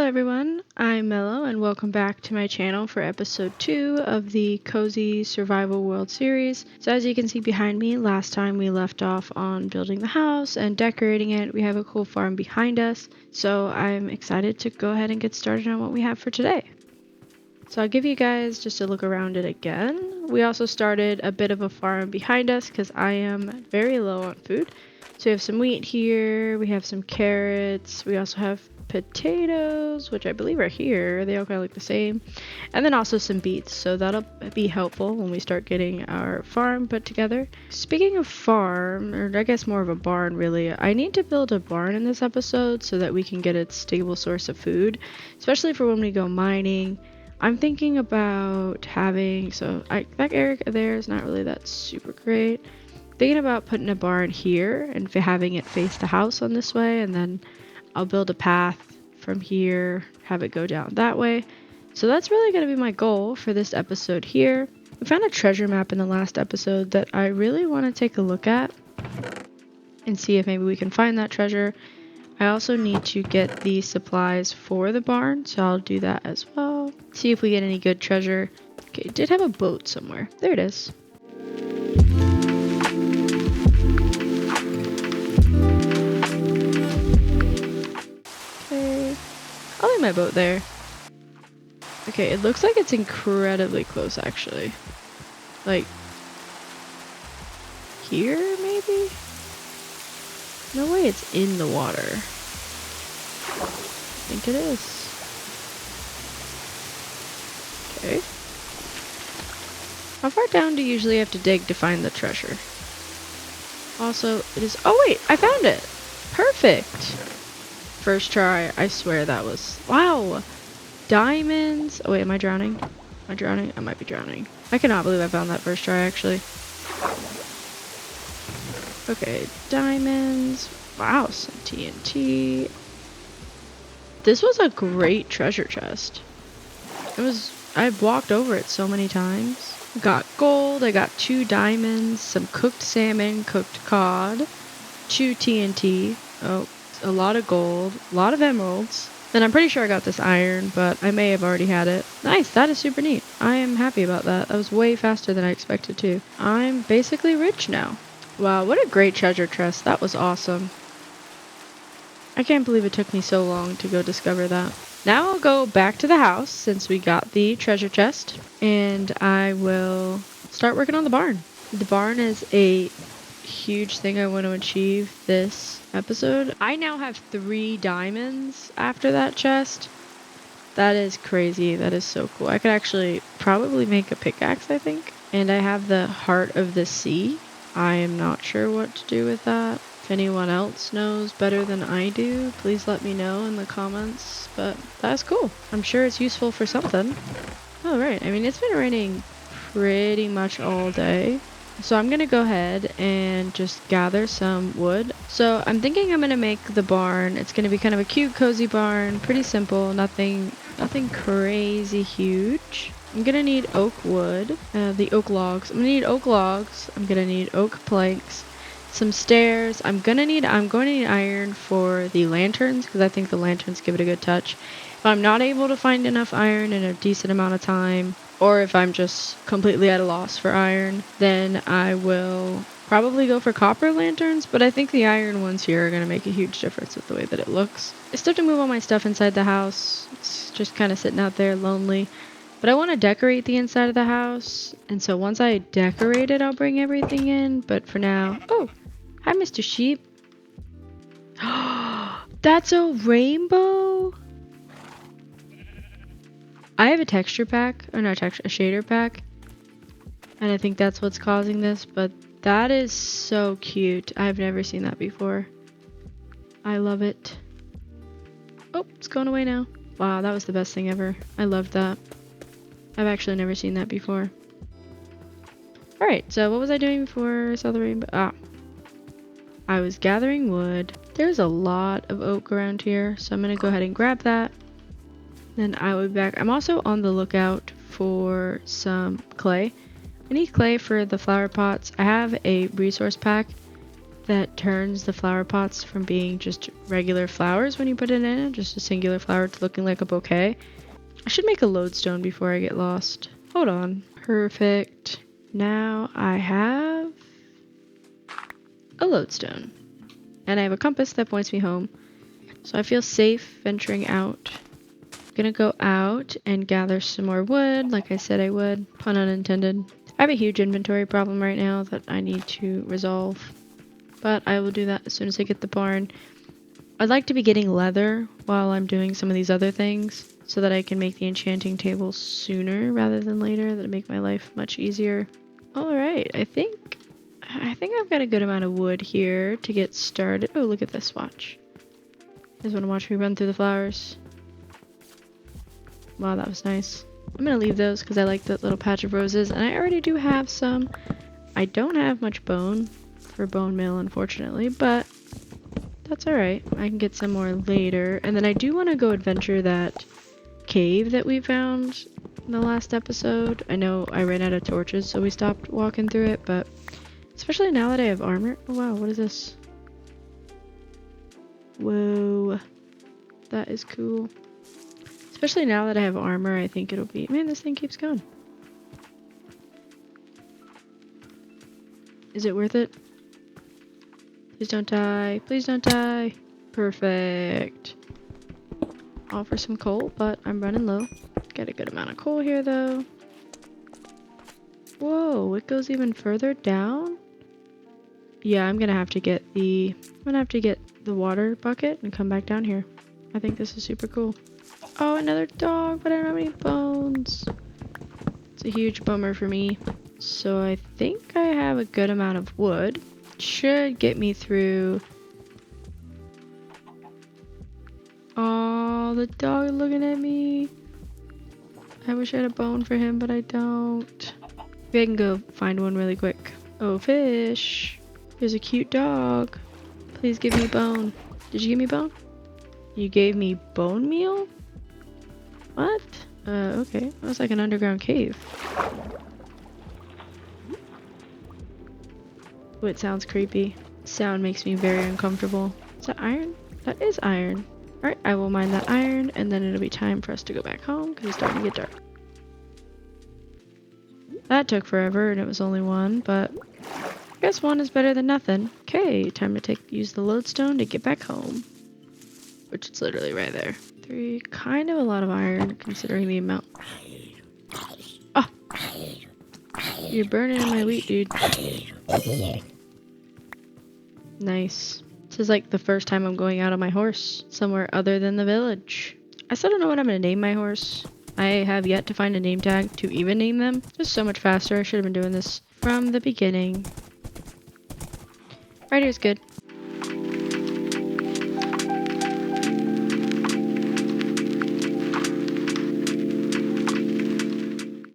everyone, I'm Mello and welcome back to my channel for episode 2 of the Cozy Survival World series. So as you can see behind me, last time we left off on building the house and decorating it. We have a cool farm behind us, so I'm excited to go ahead and get started on what we have for today. So I'll give you guys just a look around it again. We also started a bit of a farm behind us because I am very low on food. So we have some wheat here, we have some carrots, we also have potatoes, which I believe are here. They all kind of look the same. And then also some beets, so that'll be helpful when we start getting our farm put together. Speaking of farm, or I guess more of a barn really, I need to build a barn in this episode so that we can get a stable source of food, especially for when we go mining. I'm thinking about having, that area there is not really that super great. Thinking about putting a barn here and having it face the house on this way, and then I'll build a path from here, have it go down that way. So that's really going to be my goal for this episode here. We found a treasure map in the last episode that I really want to take a look at and see if maybe we can find that treasure. I also need to get the supplies for the barn, so I'll do that as well. See if we get any good treasure. Okay, it did have a boat somewhere. There it is. I'll leave my boat there. Okay, it looks like it's incredibly close actually. Like, here maybe? No way it's in the water. I think it is. Okay. How far down do you usually have to dig to find the treasure? Also, it is, oh wait, I found it! Perfect! First try, I swear that was, wow, diamonds. Oh wait, am I drowning? Am I drowning? I might be drowning. I cannot believe I found that first try actually. Okay, diamonds. Wow, some TNT. This was a great treasure chest. I've walked over it so many times. Got gold, I got 2 diamonds, some cooked salmon, cooked cod, 2 TNT. Oh, a lot of gold, a lot of emeralds, and I'm pretty sure I got this iron, but I may have already had it. Nice, that is super neat. I am happy about that. That was way faster than I expected to. I'm basically rich now. Wow, what a great treasure chest. That was awesome. I can't believe it took me so long to go discover that. Now I'll go back to the house since we got the treasure chest, and I will start working on the barn. The barn is a huge thing I want to achieve this episode. I now have 3 diamonds after that chest. That is crazy. That is so cool. I could actually probably make a pickaxe, I think. And I have the heart of the sea. I am not sure what to do with that. If anyone else knows better than I do, please let me know in the comments. But that's cool. I'm sure it's useful for something. Oh, right. I mean, it's been raining pretty much all day. So I'm going to go ahead and just gather some wood. So I'm thinking I'm going to make the barn. It's going to be kind of a cute, cozy barn. Pretty simple. Nothing crazy huge. I'm going to need oak wood. The oak logs. I'm going to need oak logs. I'm going to need oak planks. Some stairs. I'm going to need iron for the lanterns because I think the lanterns give it a good touch. If I'm not able to find enough iron in a decent amount of time, or if I'm just completely at a loss for iron, then I will probably go for copper lanterns, but I think the iron ones here are going to make a huge difference with the way that it looks. I still have to move all my stuff inside the house. It's just kind of sitting out there lonely. But I want to decorate the inside of the house, and so once I decorate it, I'll bring everything in. But for now... Oh! Hi, Mr. Sheep. That's a rainbow? I have a texture pack, or not a shader pack, and I think that's what's causing this, but that is so cute. I've never seen that before. I love it. Oh, it's going away now. Wow, that was the best thing ever. I loved that. I've actually never seen that before. Alright, so what was I doing before I saw the rainbow? I was gathering wood. There's a lot of oak around here, so I'm going to go ahead and grab that. Then I will be back. I'm also on the lookout for some clay. I need clay for the flower pots. I have a resource pack that turns the flower pots from being just regular flowers when you put it in, just a singular flower, to looking like a bouquet. I should make a lodestone before I get lost. Hold on. Perfect. Now I have a lodestone. And I have a compass that points me home. So I feel safe venturing out. I'm gonna go out and gather some more wood, like I said I would. Pun unintended. I have a huge inventory problem right now that I need to resolve. But I will do that as soon as I get the barn. I'd like to be getting leather while I'm doing some of these other things, so that I can make the enchanting table sooner rather than later. That'll make my life much easier. Alright, I think I've got a good amount of wood here to get started. Oh, look at this, watch. You guys want to watch me run through the flowers? Wow, that was nice. I'm gonna leave those because I like that little patch of roses, and I already do have some. I don't have much bone for bone meal, unfortunately, but that's alright. I can get some more later. And then I do want to go adventure that cave that we found in the last episode. I know I ran out of torches, so we stopped walking through it, but especially now that I have armor. Oh wow, what is this? Whoa, that is cool. Especially now that I have armor, I think it'll be... Man, this thing keeps going. Is it worth it? Please don't die. Please don't die. Perfect. Offer some coal, but I'm running low. Got a good amount of coal here, though. Whoa, it goes even further down? Yeah, I'm gonna have to get the water bucket and come back down here. I think this is super cool. Oh, another dog, but I don't have any bones. It's a huge bummer for me. So I think I have a good amount of wood. Should get me through. Oh, the dog looking at me. I wish I had a bone for him, but I don't. Maybe I can go find one really quick. Oh, fish. There's a cute dog. Please give me bone. Did you give me bone? You gave me bone meal? What? Okay. That was like an underground cave. Oh, it sounds creepy. Sound makes me very uncomfortable. Is that iron? That is iron. Alright, I will mine that iron, and then it'll be time for us to go back home, because it's starting to get dark. That took forever, and it was only one, but I guess one is better than nothing. Okay, time to use the lodestone to get back home. Which is literally right there. 3, kind of a lot of iron, considering the amount. Oh! You're burning in my wheat, dude. Nice. This is like the first time I'm going out on my horse somewhere other than the village. I still don't know what I'm gonna name my horse. I have yet to find a name tag to even name them. It's so much faster. I should have been doing this from the beginning. Right here's good.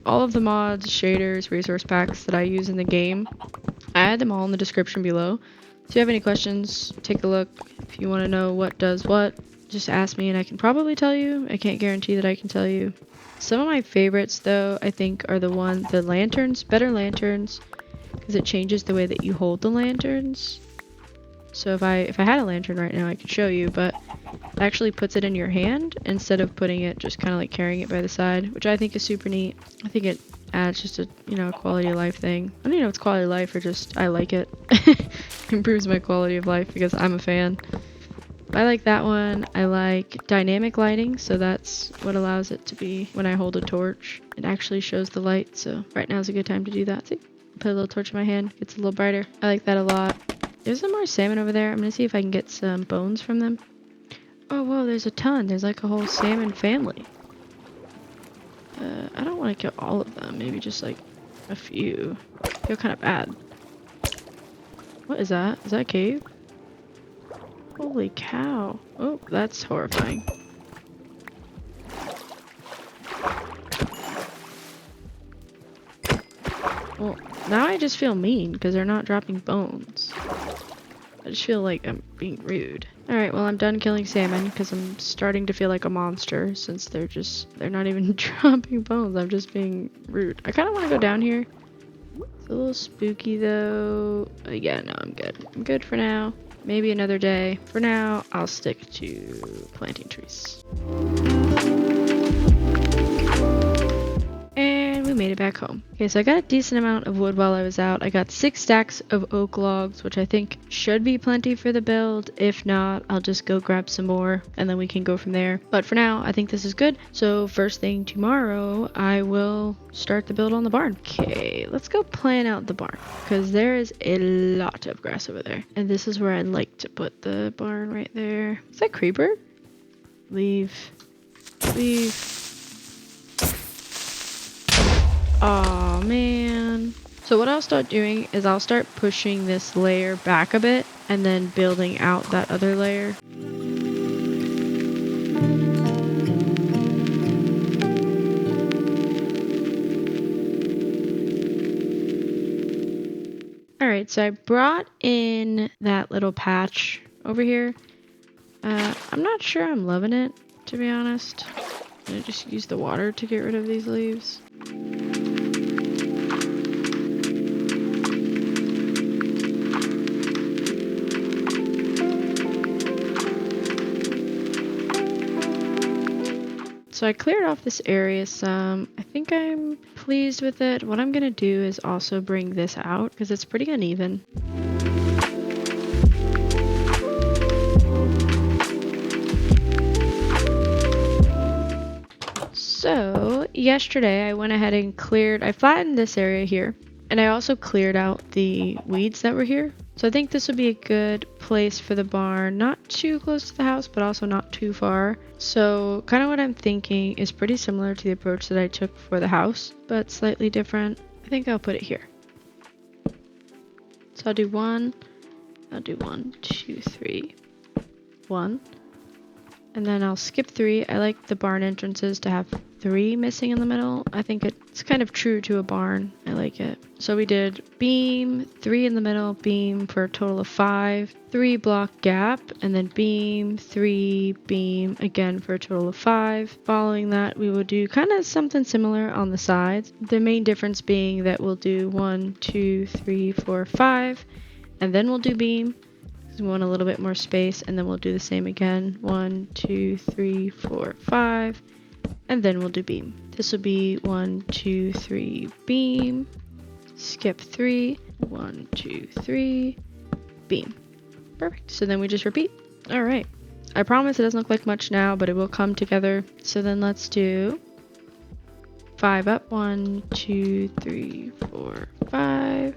All of the mods, shaders, resource packs that I use in the game, I add them all in the description below. If you have any questions, take a look. If you want to know what does what, just ask me and I can probably tell you. I can't guarantee that I can tell you. Some of my favorites, though, I think are the lanterns, better lanterns, because it changes the way that you hold the lanterns. So if I had a lantern right now, I could show you, but it actually puts it in your hand instead of putting it just kind of like carrying it by the side, which I think is super neat. I think it adds just a, quality of life thing. I don't even know if it's quality of life or just I like it. Improves my quality of life because I'm a fan. I like that one. I like dynamic lighting, so that's what allows it to be when I hold a torch. It actually shows the light, so right now is a good time to do that. See? Put a little torch in my hand, gets a little brighter. I like that a lot. There's some more salmon over there. I'm gonna see if I can get some bones from them. Oh, whoa, there's a ton. There's like a whole salmon family. I don't want to kill all of them. Maybe just like a few. I feel kind of bad. What is that? Is that a cave? Holy cow. Oh, that's horrifying. Well, now I just feel mean because they're not dropping bones. I just feel like I'm being rude. Alright, well I'm done killing salmon because I'm starting to feel like a monster since they're not even dropping bones. I'm just being rude. I kind of want to go down here It's a little spooky though. Yeah, no, I'm good. I'm good for now. Maybe another day. For now, I'll stick to planting trees. And we made it back home. Okay, so I got a decent amount of wood while I was out. I got 6 stacks of oak logs, which I think should be plenty for the build. If not, I'll just go grab some more and then we can go from there. But for now, I think this is good. So first thing tomorrow, I will start the build on the barn. Okay, let's go plan out the barn because there is a lot of grass over there. And this is where I'd like to put the barn right there. Is that creeper? Leave. Leave. Aw, man. So what I'll start doing is I'll start pushing this layer back a bit and then building out that other layer. Alright, so I brought in that little patch over here. I'm not sure I'm loving it, to be honest. I'm gonna just use the water to get rid of these leaves. So I cleared off this area some. I think I'm pleased with it. What I'm gonna do is also bring this out because it's pretty uneven. So yesterday I went ahead and I flattened this area here. And I also cleared out the weeds that were here. So I think this would be a good place for the barn. Not too close to the house, but also not too far. So kind of what I'm thinking is pretty similar to the approach that I took for the house, but slightly different. I think I'll put it here. So I'll do 1, 2, 3, 1. And then I'll skip 3. I like the barn entrances to have 3 missing in the middle. I think it's kind of true to a barn. I like it. So we did beam, 3 in the middle, beam for a total of 5, 3 block gap, and then beam, 3, beam again for a total of 5. Following that, we will do kind of something similar on the sides. The main difference being that we'll do 1, 2, 3, 4, 5, and then we'll do beam. We want a little bit more space, and then we'll do the same again. 1, 2, 3, 4, 5, and then we'll do beam. This will be 1, 2, 3, beam, skip 3, 1, 2, 3, beam. Perfect. So then we just repeat. All right. I promise it doesn't look like much now, but it will come together. So then let's do 5 up. 1, 2, 3, 4, 5.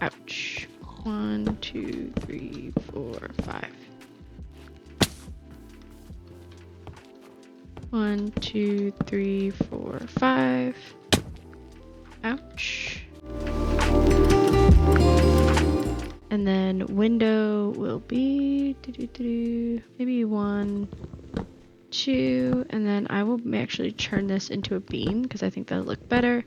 Ouch. 1, 2, 3, 4, 5. 1, 2, 3, 4, 5. Ouch. And then window will be maybe 1, 2, and then I will actually turn this into a beam because I think that'll look better.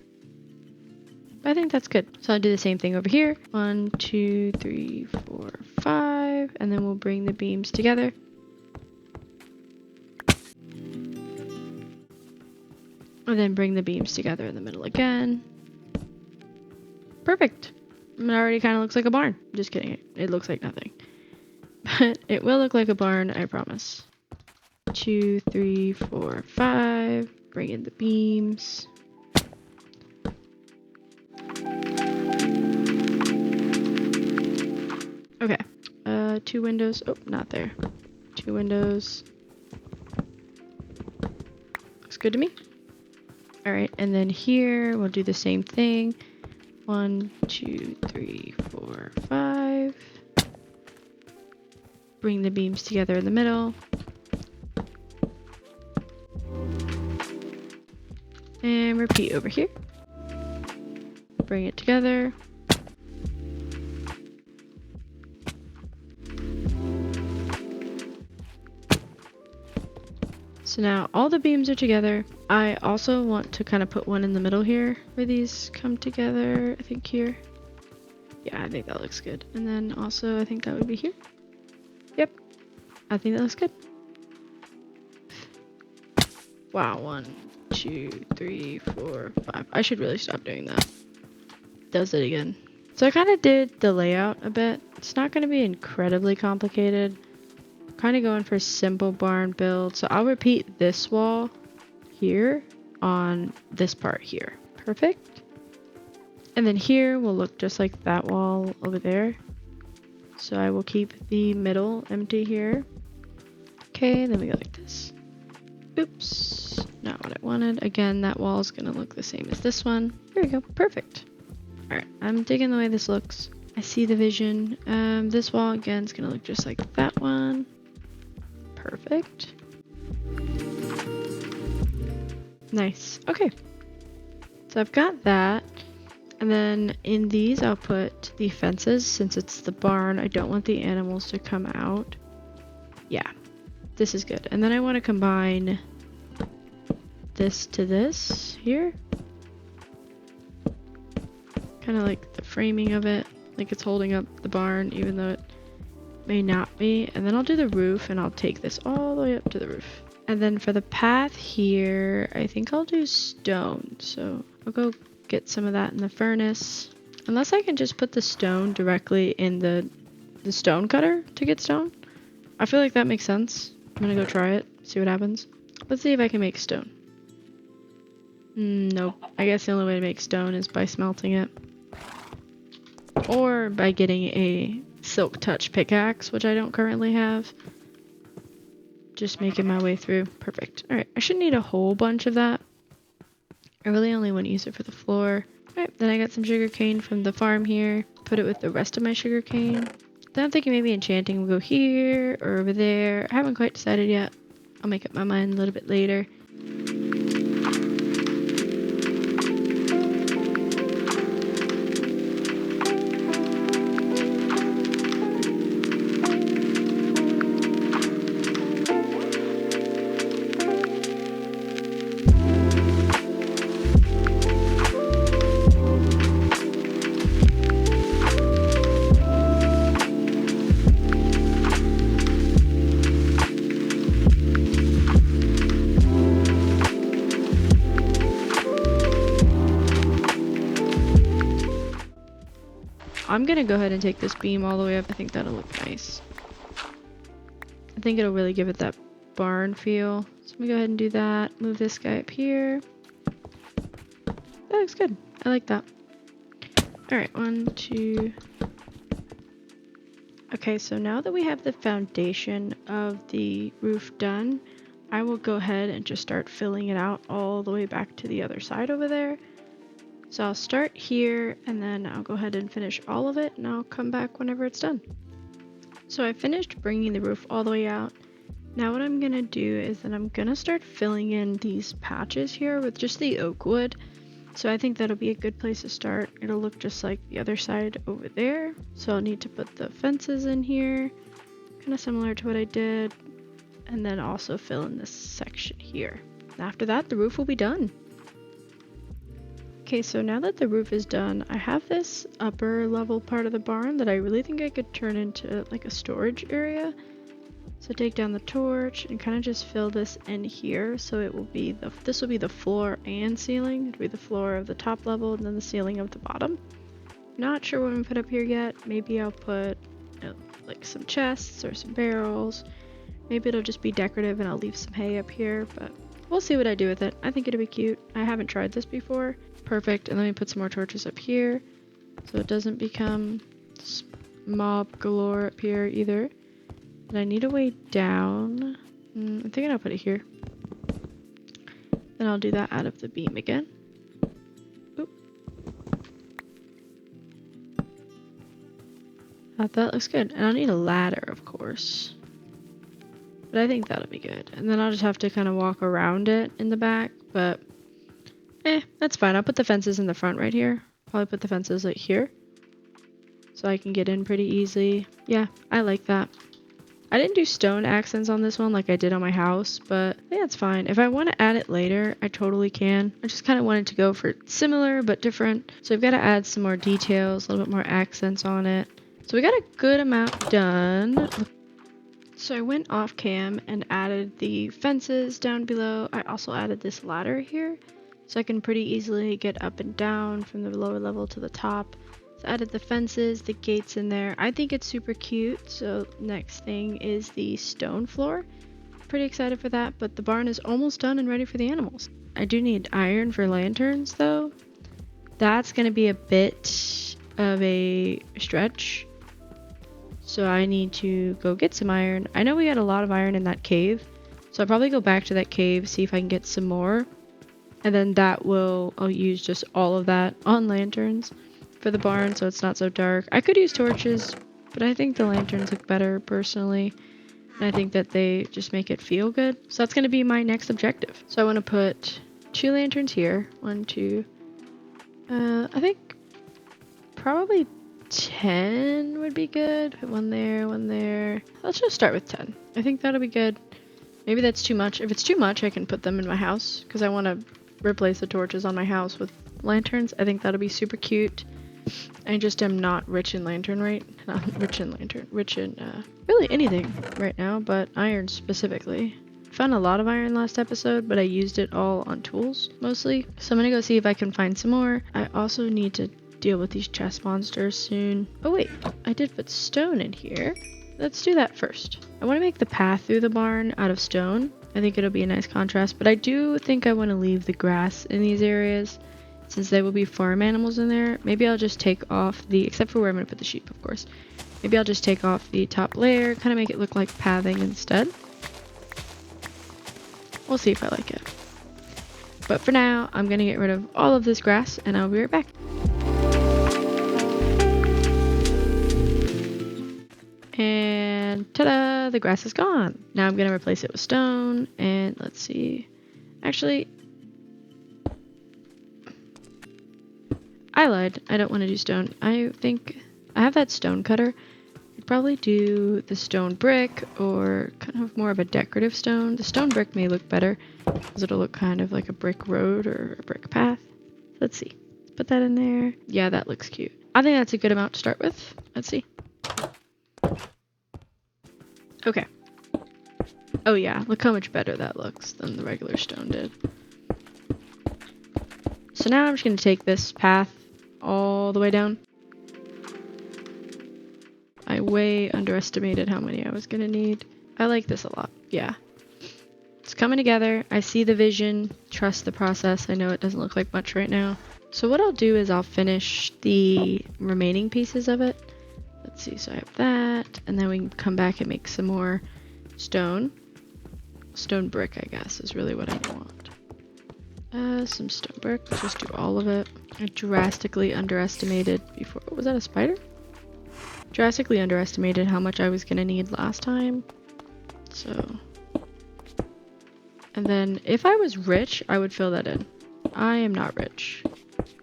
I think that's good. So I'll do the same thing over here. 1, 2, 3, 4, 5, and then we'll bring the beams together. And then bring the beams together in the middle again. Perfect. It already kind of looks like a barn. Just kidding. It looks like nothing. But it will look like a barn, I promise. 2, 3, 4, 5. Bring in the beams. Okay, 2 windows. Oh, not there. 2 windows. Looks good to me. All right, and then here we'll do the same thing. 1, 2, 3, 4, 5. Bring the beams together in the middle. And repeat over here. Bring it together. So now all the beams are together. I also want to kind of put one in the middle here where these come together, I think here. Yeah, I think that looks good. And then also I think that would be here. Yep, I think that looks good. Wow, 1, 2, 3, 4, 5. I should really stop doing that. does it again. So I kind of did the layout a bit. It's not going to be incredibly complicated. Kind of going for a simple barn build. So I'll repeat this wall here on this part here. Perfect. And then here will look just like that wall over there. So I will keep the middle empty here. Okay, then we go like this. Oops, not what I wanted. Again, that wall is gonna look the same as this one. There we go, perfect. All right, I'm digging the way this looks. I see the vision. This wall again is gonna look just like that one. Perfect. Nice, okay. So I've got that. And then in these, I'll put the fences since it's the barn. I don't want the animals to come out. Yeah, this is good. And then I want to combine this to this here. Kind of like the framing of it, like it's holding up the barn, even though it may not be. And then I'll do the roof and I'll take this all the way up to the roof. And then for the path here, I think I'll do stone. So I'll go get some of that in the furnace. Unless I can just put the stone directly in the stone cutter to get stone. I feel like that makes sense. I'm gonna go try it, see what happens. Let's see if I can make stone. Nope. I guess the only way to make stone is by smelting it. Or by getting a silk touch pickaxe, which I don't currently have. Just making my way through. Perfect. Alright, I shouldn't need a whole bunch of that. I really only want to use it for the floor. Alright, then I got some sugar cane from the farm here. Put it with the rest of my sugar cane. Then I'm thinking maybe enchanting will go here or over there. I haven't quite decided yet. I'll make up my mind a little bit later. I'm gonna go ahead and take this beam all the way up. I think that'll look nice. I think it'll really give it that barn feel. So I'm gonna go ahead and do that. Move this guy up here. That looks good. I like that. Alright, 1, 2. Okay, so now that we have the foundation of the roof done, I will go ahead and just start filling it out all the way back to the other side over there. So I'll start here and then I'll go ahead and finish all of it and I'll come back whenever it's done. So I finished bringing the roof all the way out. Now what I'm gonna do is that I'm gonna start filling in these patches here with just the oak wood. So I think that'll be a good place to start. It'll look just like the other side over there. So I'll need to put the fences in here, kind of similar to what I did. And then also fill in this section here. After that, the roof will be done. Okay, so now that the roof is done, I have this upper level part of the barn that I really think I could turn into like a storage area. So take down the torch and kind of just fill this in here. So it will be this will be the floor and ceiling. It'll be the floor of the top level and then the ceiling of the bottom. Not sure what I'm gonna put up here yet. Maybe I'll put like some chests or some barrels. Maybe it'll just be decorative and I'll leave some hay up here, but we'll see what I do with it. I think it'll be cute. I haven't tried this before. Perfect. And let me put some more torches up here so it doesn't become mob galore up here either. And I need a way down. I'm thinking I'll put it here. Then I'll do that out of the beam again. Oop. That looks good. And I'll need a ladder, of course. But I think that'll be good. And then I'll just have to kind of walk around it in the back, but that's fine. I'll put the fences in the front right here. Probably put the fences like here. So I can get in pretty easily. Yeah, I like that. I didn't do stone accents on this one like I did on my house, but yeah, it's fine. If I want to add it later, I totally can. I just kind of wanted to go for similar but different. So I've got to add some more details, a little bit more accents on it. So we got a good amount done. So I went off cam and added the fences down below. I also added this ladder here. so I can pretty easily get up and down from the lower level to the top. So added the fences, the gates in there. I think it's super cute. So next thing is the stone floor. Pretty excited for that, but the barn is almost done and ready for the animals. I do need iron for lanterns though. That's gonna be a bit of a stretch. So I need to go get some iron. I know we had a lot of iron in that cave. So I'll probably go back to that cave, see if I can get some more. And then I'll use just all of that on lanterns for the barn so it's not so dark. I could use torches, but I think the lanterns look better personally. And I think that they just make it feel good. So that's going to be my next objective. So I want to put 2 lanterns here. 1, 2. I think probably 10 would be good. Put 1 there, 1 there. Let's just start with 10. I think that'll be good. Maybe that's too much. If it's too much, I can put them in my house because I want to replace the torches on my house with lanterns. I think that'll be super cute. I just am not rich in lantern rich in really anything right now, but iron specifically. Found a lot of iron last episode, but I used it all on tools mostly. So I'm gonna go see if I can find some more. I also need to deal with these chest monsters soon. Oh wait, I did put stone in here. Let's do that first. I want to make the path through the barn out of stone. I think it'll be a nice contrast, but I do think I want to leave the grass in these areas since there will be farm animals in there. Maybe I'll just take off except for where I'm going to put the sheep, of course. Maybe I'll just take off the top layer, kind of make it look like pathing instead. We'll see if I like it. But for now, I'm going to get rid of all of this grass and I'll be right back. And ta-da! The grass is gone. Now I'm going to replace it with stone. And let's see. Actually, I lied. I don't want to do stone. I think I have that stone cutter. I'd probably do the stone brick or kind of more of a decorative stone. The stone brick may look better because it'll look kind of like a brick road or a brick path. Let's see. Let's put that in there. Yeah, that looks cute. I think that's a good amount to start with. Let's see. Okay. Oh yeah, look how much better that looks than the regular stone did. So now I'm just going to take this path all the way down. I way underestimated how many I was going to need. I like this a lot. Yeah. It's coming together. I see the vision. Trust the process. I know it doesn't look like much right now. So what I'll do is I'll finish the remaining pieces of it. Let's see, so I have that, and then we can come back and make some more stone. Stone brick, I guess, is really what I want. Some stone brick, let's just do all of it. I drastically underestimated before, was that a spider? Drastically underestimated how much I was gonna need last time, so. And then, if I was rich, I would fill that in. I am not rich.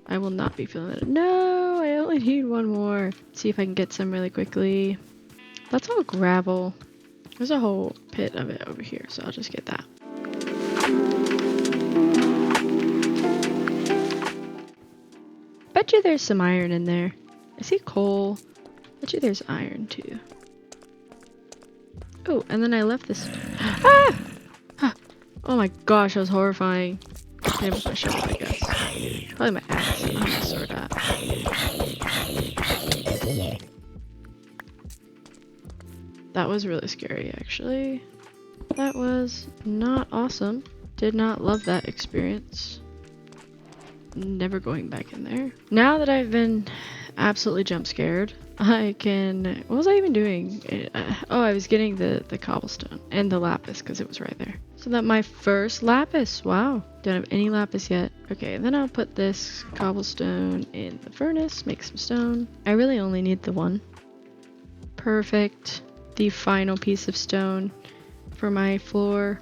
I will not be filling it. No, I only need 1 more. Let's see if I can get some really quickly. That's all gravel. There's a whole pit of it over here, so I'll just get that. Bet you there's some iron in there. I see coal. Bet you there's iron too. Oh, and then I left this. Ah! Oh my gosh, that was horrifying. Maybe with my shovel, I guess. Probably my axe. I'm gonna sort that. That was really scary, actually. That was not awesome. Did not love that experience. Never going back in there. Now that I've been absolutely jump scared, I can... What was I even doing? Oh, I was getting the cobblestone and the lapis because it was right there. So that my first lapis. Wow. Don't have any lapis yet. Okay, then I'll put this cobblestone in the furnace, make some stone. I really only need the 1. Perfect. The final piece of stone for my floor.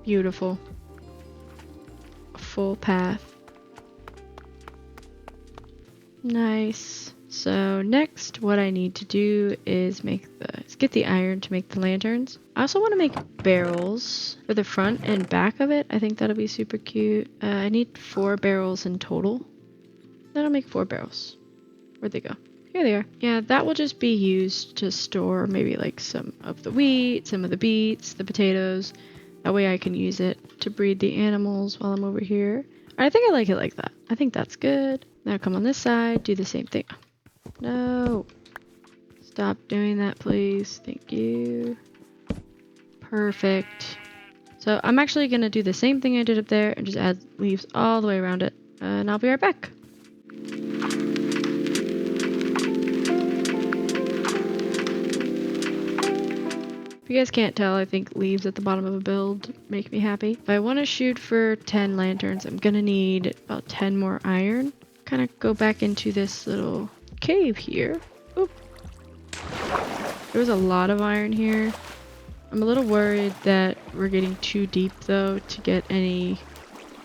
Beautiful. A full path. Nice. So next, what I need to do is get the iron to make the lanterns. I also want to make barrels for the front and back of it. I think that'll be super cute. I need 4 barrels in total. Then I'll make 4 barrels. Where'd they go? Here they are. Yeah, that will just be used to store maybe like some of the wheat, some of the beets, the potatoes. That way I can use it to breed the animals while I'm over here. I think I like it like that. I think that's good. Now come on this side, do the same thing. No. Stop doing that, please. Thank you. Perfect. So I'm actually going to do the same thing I did up there and just add leaves all the way around it. And I'll be right back. If you guys can't tell, I think leaves at the bottom of a build make me happy. If I want to shoot for 10 lanterns, I'm going to need about 10 more iron. Kind of go back into this little cave here. Oop. There was a lot of iron here. I'm a little worried that we're getting too deep though to get any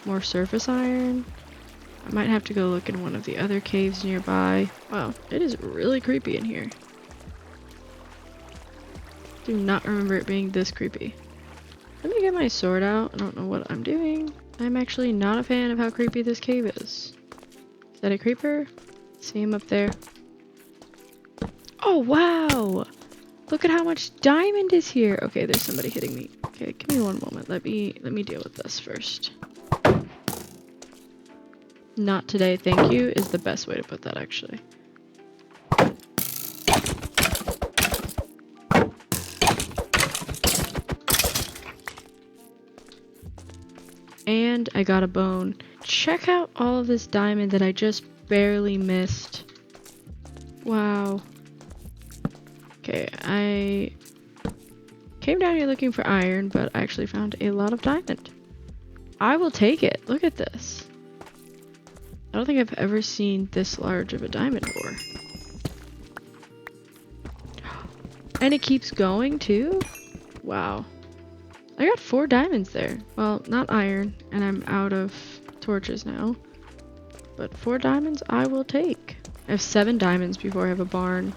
more surface iron. I might have to go look in one of the other caves nearby. Wow, it is really creepy in here. Do not remember it being this creepy. Let me get my sword out. I don't know what I'm doing. I'm actually not a fan of how creepy this cave is. Is that a creeper? See him up there. Oh, wow! Look at how much diamond is here. Okay, there's somebody hitting me. Okay, give me one moment. Let me deal with this first. Not today, thank you, is the best way to put that, actually. And I got a bone. Check out all of this diamond that I just barely missed. Wow. Okay, I came down here looking for iron, but I actually found a lot of diamond. I will take it. Look at this. I don't think I've ever seen this large of a diamond ore. And it keeps going too? Wow. I got 4 diamonds there. Well, not iron, and I'm out of torches now. But 4 diamonds I will take. I have 7 diamonds before I have a barn.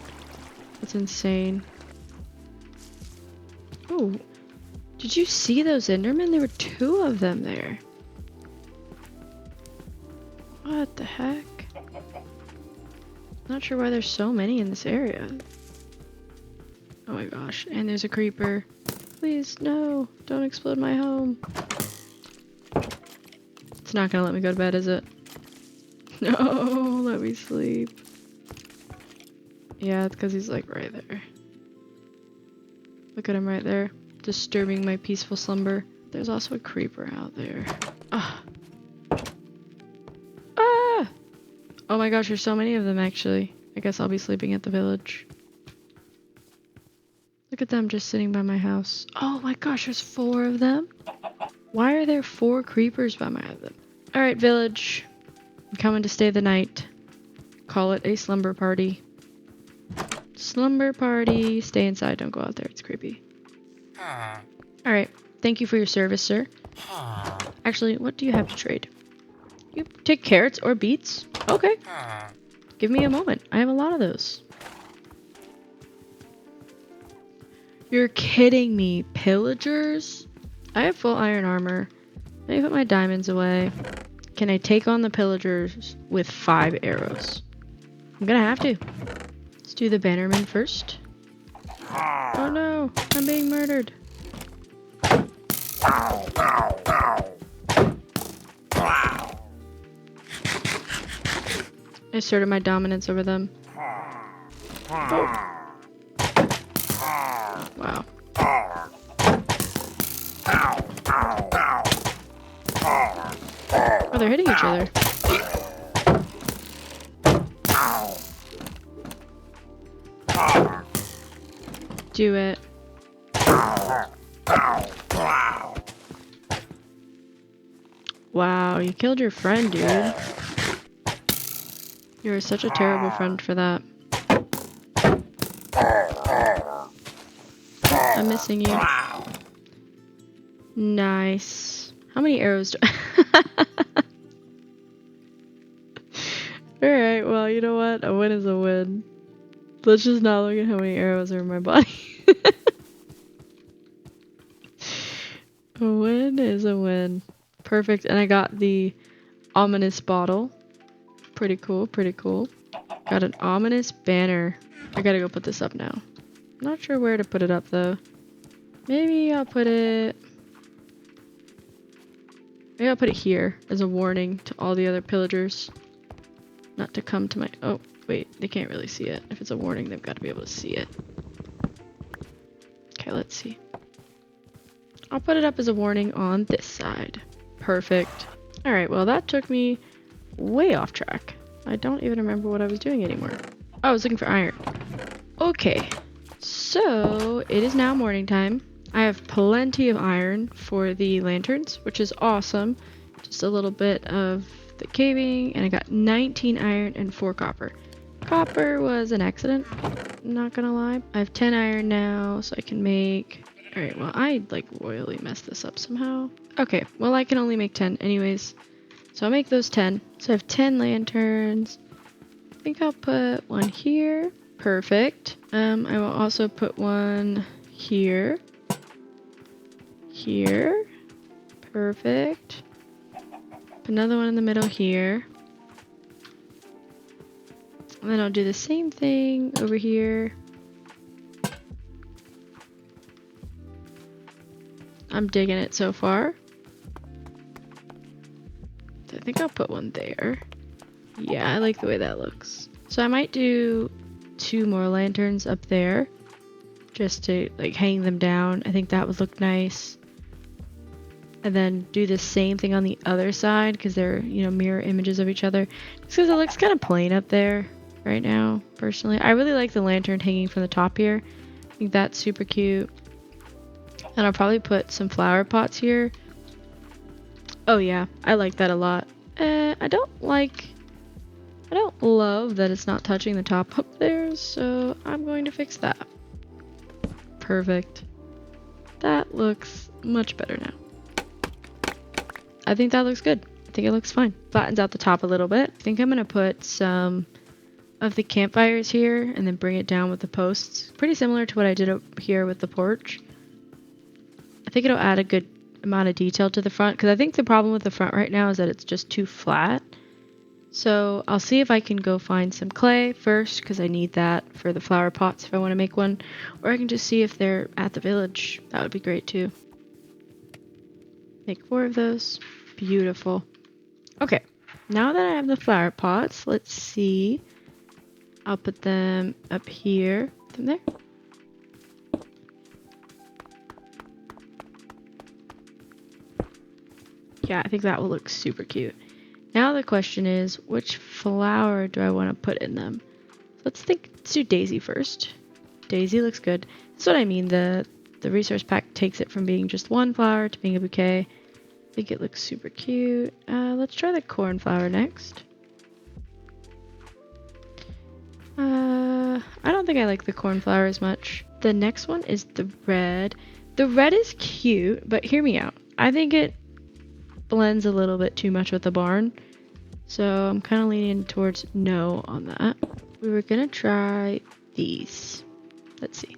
That's insane. Oh, did you see those Endermen? There were 2 of them there. What the heck? Not sure why there's so many in this area. Oh my gosh, and there's a creeper. Please, no, don't explode my home. It's not gonna let me go to bed, is it? No, let me sleep. Yeah, it's because he's like right there. Look at him right there, disturbing my peaceful slumber. There's also a creeper out there. Ah! Ah! Oh my gosh, there's so many of them actually. I guess I'll be sleeping at the village. Look at them just sitting by my house. Oh my gosh, there's 4 of them? Why are there 4 creepers by my house? Alright, village. I'm coming to stay the night. Call it a slumber party. Slumber party. Stay inside, don't go out there, it's creepy. Alright, thank you for your service, sir. Actually, what do you have to trade? You take carrots or beets? Okay. Give me a moment, I have a lot of those. You're kidding me, pillagers? I have full iron armor. Let me put my diamonds away. Can I take on the pillagers with 5 arrows? I'm gonna have to. Let's do the bannerman first. Oh no, I'm being murdered. I asserted my dominance over them. Oh. Wow. Oh, they're hitting each other. Do it. Wow, you killed your friend, dude. You are such a terrible friend for that. I'm missing you. Nice. How many arrows do Alright, well, you know what? A win is a win. Let's just not look at how many arrows are in my body. A win is a win. Perfect. And I got the ominous bottle. Pretty cool, pretty cool. Got an ominous banner. I gotta go put this up now. Not sure where to put it up though. Maybe I'll put it Maybe I'll put it here as a warning to all the other pillagers not to come to my... Oh, wait, they can't really see it. If it's a warning, they've got to be able to see it. Okay, let's see. I'll put it up as a warning on this side. Perfect. Alright, well that took me way off track. I don't even remember what I was doing anymore. Oh, I was looking for iron. Okay, so it is now morning time. I have plenty of iron for the lanterns, which is awesome. Just a little bit of the caving, and I got 19 iron and 4 copper. Copper was an accident, not gonna lie. I have 10 iron now, so I can make... Alright, well, I, like, royally messed this up somehow. Okay, well, I can only make 10 anyways. So I'll make those 10. So I have 10 lanterns. I think I'll put one here. Perfect. I will also put one here. Here. Perfect. Put another one in the middle here. And then I'll do the same thing over here. I'm digging it so far. I think I'll put one there. Yeah, I like the way that looks. So I might do 2 more lanterns up there just to like hang them down. I think that would look nice. And then do the same thing on the other side because they're, you know, mirror images of each other. Just because it looks kind of plain up there right now, personally. I really like the lantern hanging from the top here. I think that's super cute. And I'll probably put some flower pots here. Oh yeah, I like that a lot. I don't love that it's not touching the top up there, so I'm going to fix that. Perfect. That looks much better now. I think that looks good. I think it looks fine. Flattens out the top a little bit. I think I'm gonna put some of the campfires here and then bring it down with the posts. Pretty similar to what I did up here with the porch. I think it'll add a good amount of detail to the front because I think the problem with the front right now is that it's just too flat. So I'll see if I can go find some clay first because I need that for the flower pots if I want to make one, or I can just see if they're at the village. That would be great too. Make 4 of those. Beautiful. Okay, now that I have the flower pots, let's see. I'll put them up here. Put them there. Yeah, I think that will look super cute. Now the question is, which flower do I want to put in them? Let's do Daisy first. Daisy looks good. That's what I mean. The resource pack takes it from being just one flower to being a bouquet. I think it looks super cute. Let's try the cornflower next. I don't think I like the cornflower as much. The next one is the red. The red is cute, but hear me out. I think it blends a little bit too much with the barn. So I'm kind of leaning towards no on that. We were gonna try these. Let's see.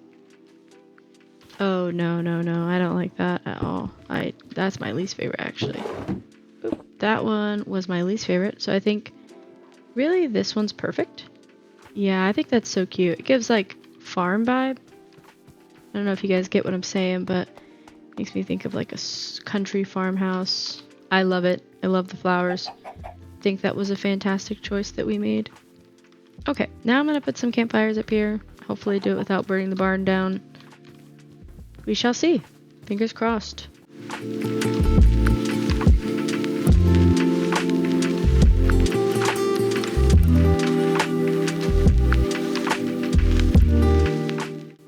Oh, no, no, no. I don't like that at all. That's my least favorite, actually. Oop, that one was my least favorite. So I think, really, this one's perfect. Yeah, I think that's so cute. It gives, like, farm vibe. I don't know if you guys get what I'm saying, but it makes me think of, like, a country farmhouse. I love it. I love the flowers. I think that was a fantastic choice that we made. Okay, now I'm going to put some campfires up here. Hopefully do it without burning the barn down. We shall see. Fingers crossed.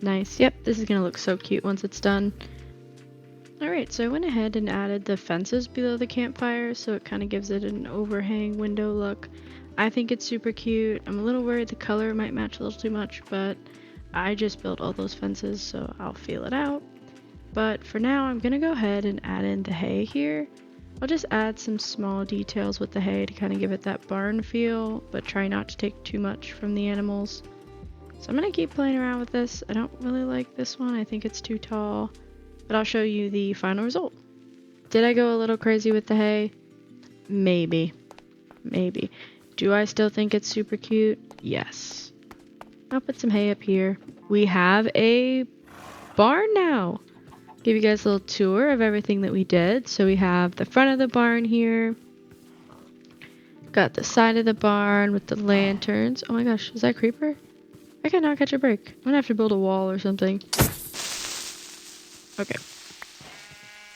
Nice. Yep, this is going to look so cute once it's done. Alright, so I went ahead and added the fences below the campfire, so it kind of gives it an overhang window look. I think it's super cute. I'm a little worried the color might match a little too much, but I just built all those fences, so I'll feel it out. But for now, I'm going to go ahead and add in the hay here. I'll just add some small details with the hay to kind of give it that barn feel, but try not to take too much from the animals. So I'm going to keep playing around with this. I don't really like this one. I think it's too tall. But I'll show you the final result. Did I go a little crazy with the hay? Maybe. Maybe. Do I still think it's super cute? Yes. I'll put some hay up here. We have a barn now. give you guys a little tour of everything that we did. So we have the front of the barn here. Got the side of the barn with the lanterns. Oh my gosh, is that a creeper? I cannot catch a break. I'm gonna have to build a wall or something. Okay.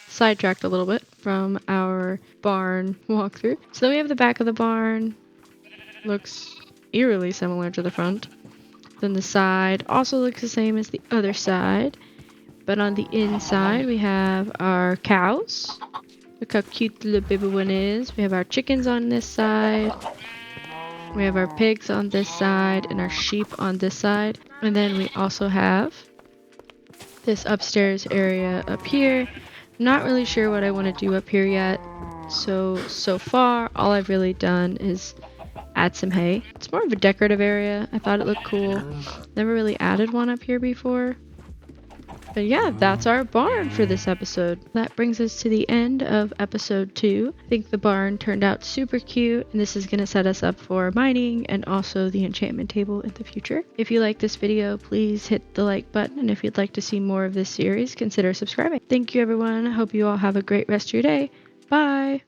Sidetracked a little bit from our barn walkthrough. So then we have the back of the barn. Looks eerily similar to the front. Then the side also looks the same as the other side. But on the inside, we have our cows. Look how cute the little baby one is. We have our chickens on this side. We have our pigs on this side and our sheep on this side. And then we also have this upstairs area up here. I'm not really sure what I want to do up here yet. So far, all I've really done is add some hay. It's more of a decorative area. I thought it looked cool. Never really added one up here before. But yeah, that's our barn for this episode. That brings us to the end of episode 2. I think the barn turned out super cute, and this is going to set us up for mining and also the enchantment table in the future. If you like this video, please hit the like button, and if you'd like to see more of this series, consider subscribing. Thank you everyone. I hope you all have a great rest of your day. Bye!